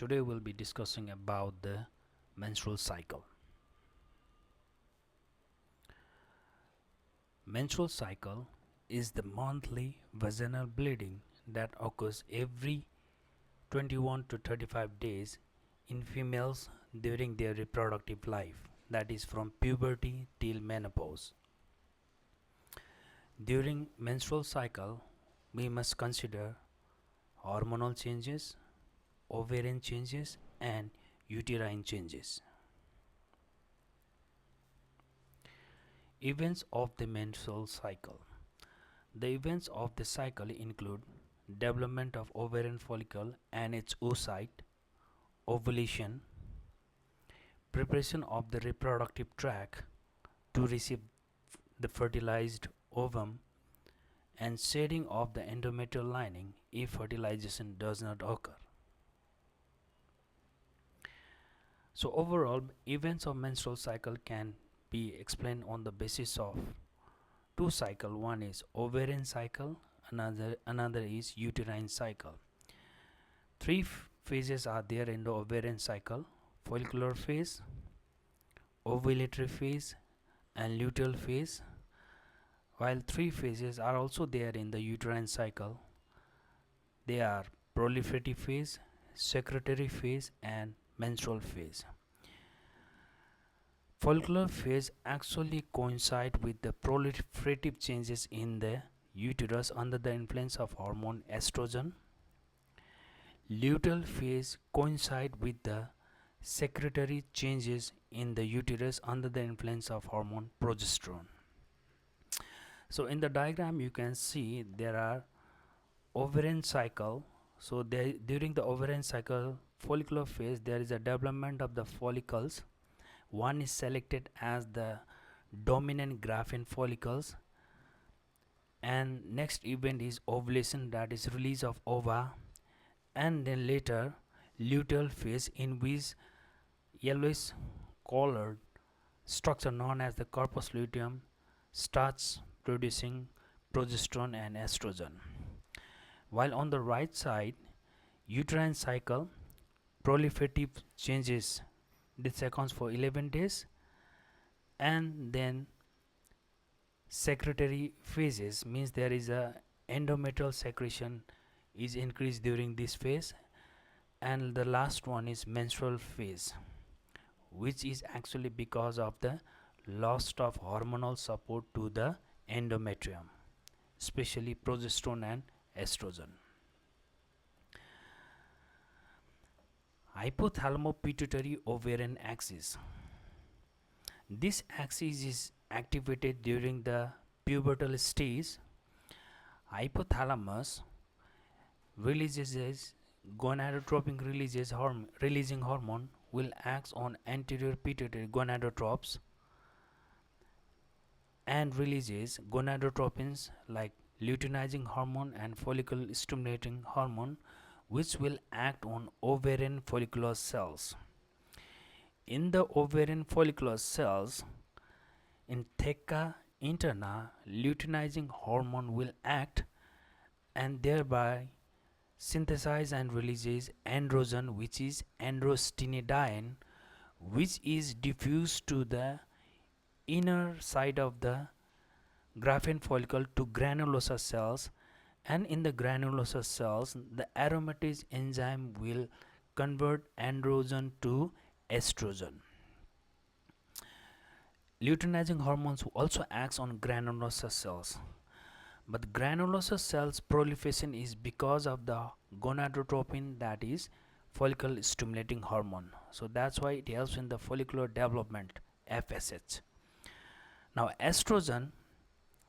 Today we'll be discussing about the menstrual cycle. Menstrual cycle is the monthly vaginal bleeding that occurs every 21 to 35 days in females during their reproductive life, that is from puberty till menopause. During menstrual cycle, we must consider hormonal changes, ovarian changes and uterine changes. Events of the menstrual cycle. The events of the cycle include development of ovarian follicle and its oocyte, ovulation, preparation of the reproductive tract to receive the fertilized ovum, and shedding of the endometrial lining if fertilization does not occur. So overall, events of menstrual cycle can be explained on the basis of two cycle. One is ovarian cycle, another is uterine cycle. Three phases are there in the ovarian cycle: follicular phase, ovulatory phase and luteal phase, while three phases are also there in the uterine cycle. They are proliferative phase, secretory phase and menstrual phase. Follicular phase actually coincides with the proliferative changes in the uterus under the influence of hormone estrogen. Luteal phase coincides with the secretory changes in the uterus under the influence of hormone progesterone. So in the diagram you can see there are ovarian cycle. So during the ovarian cycle follicular phase there is a development of the follicles. One is selected as the dominant Graafian follicles, and next event is ovulation, that is release of ova, and then later luteal phase in which yellowish colored structure known as the corpus luteum starts producing progesterone and estrogen. While on the right side, uterine cycle proliferative changes, this accounts for 11 days, and then secretory phases means there is a endometrial secretion is increased during this phase, and the last one is menstrual phase, which is actually because of the loss of hormonal support to the endometrium, especially progesterone and estrogen. Hypothalamo-pituitary ovarian axis. This axis is activated during the pubertal stage. Hypothalamus releases gonadotropin releasing hormone will act on anterior pituitary gonadotropes and releases gonadotropins like luteinizing hormone and follicle stimulating hormone, which will act on ovarian follicular cells. In the ovarian follicular cells, in theca interna, luteinizing hormone will act and thereby synthesize and releases androgen, which is androstenedione, which is diffused to the inner side of the Graafian follicle to granulosa cells, and in the granulosa cells the aromatase enzyme will convert androgen to estrogen. Luteinizing hormones also acts on granulosa cells, but granulosa cells proliferation is because of the gonadotropin, that is follicle stimulating hormone. So that's why it helps in the follicular development, FSH. Now estrogen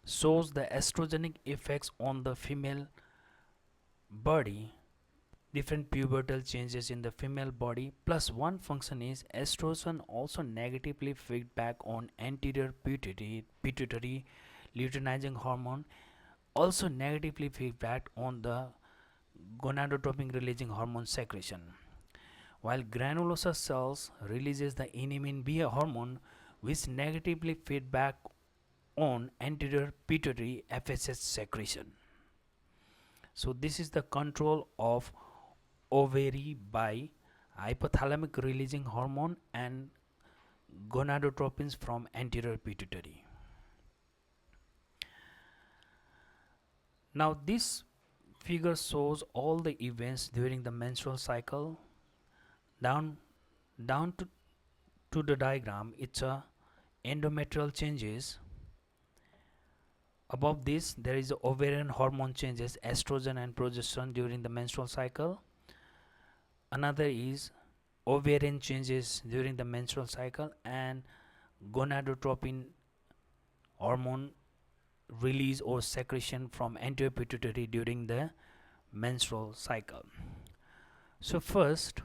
shows the estrogenic effects on the female body, different pubertal changes in the female body, plus one function is estrogen also negatively feedback on anterior pituitary luteinizing hormone, also negatively feedback on the gonadotropin releasing hormone secretion, while granulosa cells releases the inhibitin B hormone, which negatively feedback on anterior pituitary FSH secretion. So this is the control of ovary by hypothalamic releasing hormone, and gonadotropins from anterior pituitary. Now this figure shows all the events during the menstrual cycle. Down down to the diagram, it's a endometrial changes. Above this, there is ovarian hormone changes, estrogen and progesterone during the menstrual cycle. Another is ovarian changes during the menstrual cycle and gonadotropin hormone release or secretion from anterior pituitary during the menstrual cycle. So first,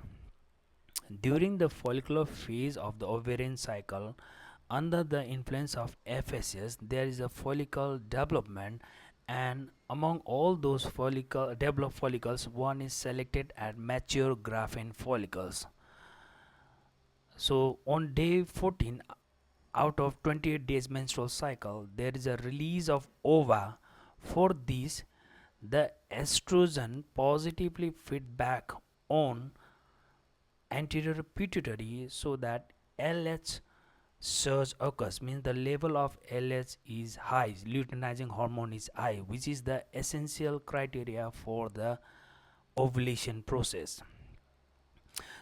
during the follicular phase of the ovarian cycle, under the influence of FSS, there is a follicle development, and among all those developed follicles, one is selected as mature graphene follicles. So on day 14 out of 28 days menstrual cycle, there is a release of ova. For this, the estrogen positively feedback on anterior pituitary so that LH surge occurs, means the level of LH is high, luteinizing hormone is high, which is the essential criteria for the ovulation process.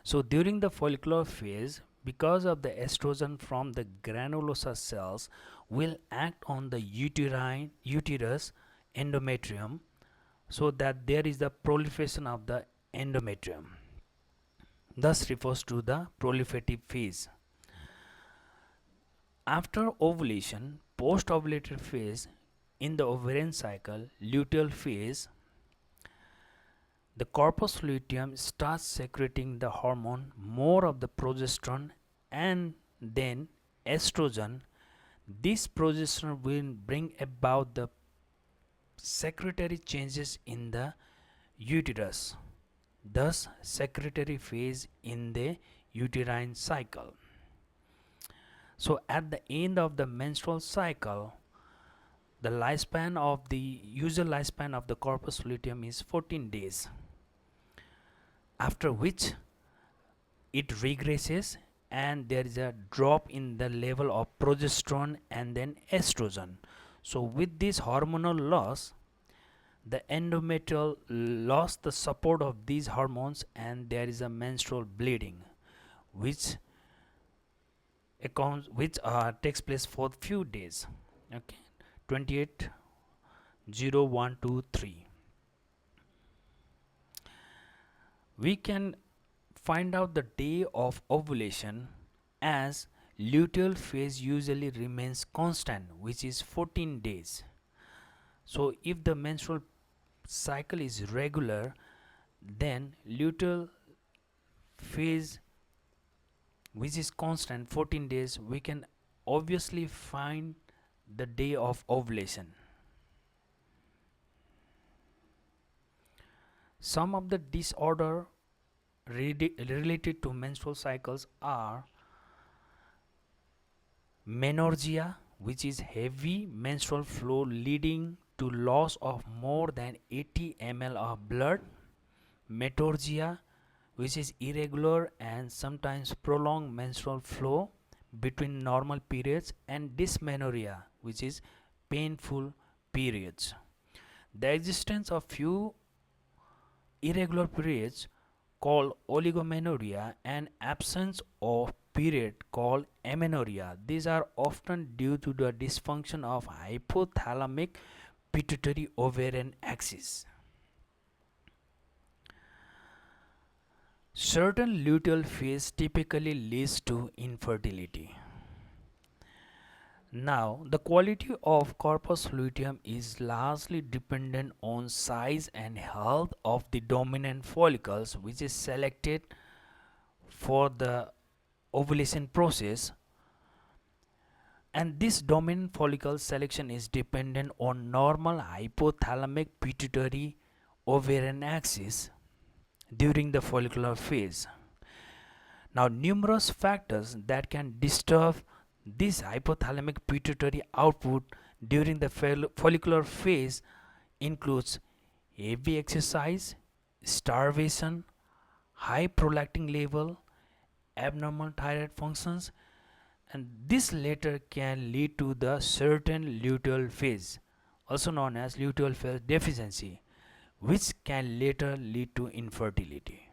So during the follicular phase, because of the estrogen from the granulosa cells will act on the uterus endometrium, so that there is the proliferation of the endometrium, thus refers to the proliferative phase. After ovulation, post-ovulative phase, in the ovarian cycle, luteal phase, the corpus luteum starts secreting the hormone, more of the progesterone and then estrogen. This progesterone will bring about the secretory changes in the uterus, thus secretory phase in the uterine cycle. So at the end of the menstrual cycle, the usual lifespan of the corpus luteum is 14 days, after which it regresses and there is a drop in the level of progesterone and then estrogen. So with this hormonal loss, the endometrial lost the support of these hormones and there is a menstrual bleeding, which takes place for few days. Okay, 28 0 1 2 3. We can find out the day of ovulation as luteal phase usually remains constant, which is 14 days. So if the menstrual cycle is regular, then luteal phase, which is constant 14 days, we can obviously find the day of ovulation. Some of the disorder related to menstrual cycles are menorrhagia, which is heavy menstrual flow leading to loss of more than 80 ml of blood; metorrhagia, which is irregular and sometimes prolonged menstrual flow between normal periods; and dysmenorrhea, which is painful periods. The existence of few irregular periods called oligomenorrhea and absence of period called amenorrhea. These are often due to the dysfunction of hypothalamic pituitary ovarian axis. Certain luteal phase typically leads to infertility. Now, the quality of corpus luteum is largely dependent on size and health of the dominant follicles, which is selected for the ovulation process, and this dominant follicle selection is dependent on normal hypothalamic pituitary ovarian axis during the follicular phase. Now, numerous factors that can disturb this hypothalamic pituitary output during the follicular phase includes heavy exercise, starvation, high prolactin level, abnormal thyroid functions, and this later can lead to the certain luteal phase, also known as luteal phase deficiency, which can later lead to infertility.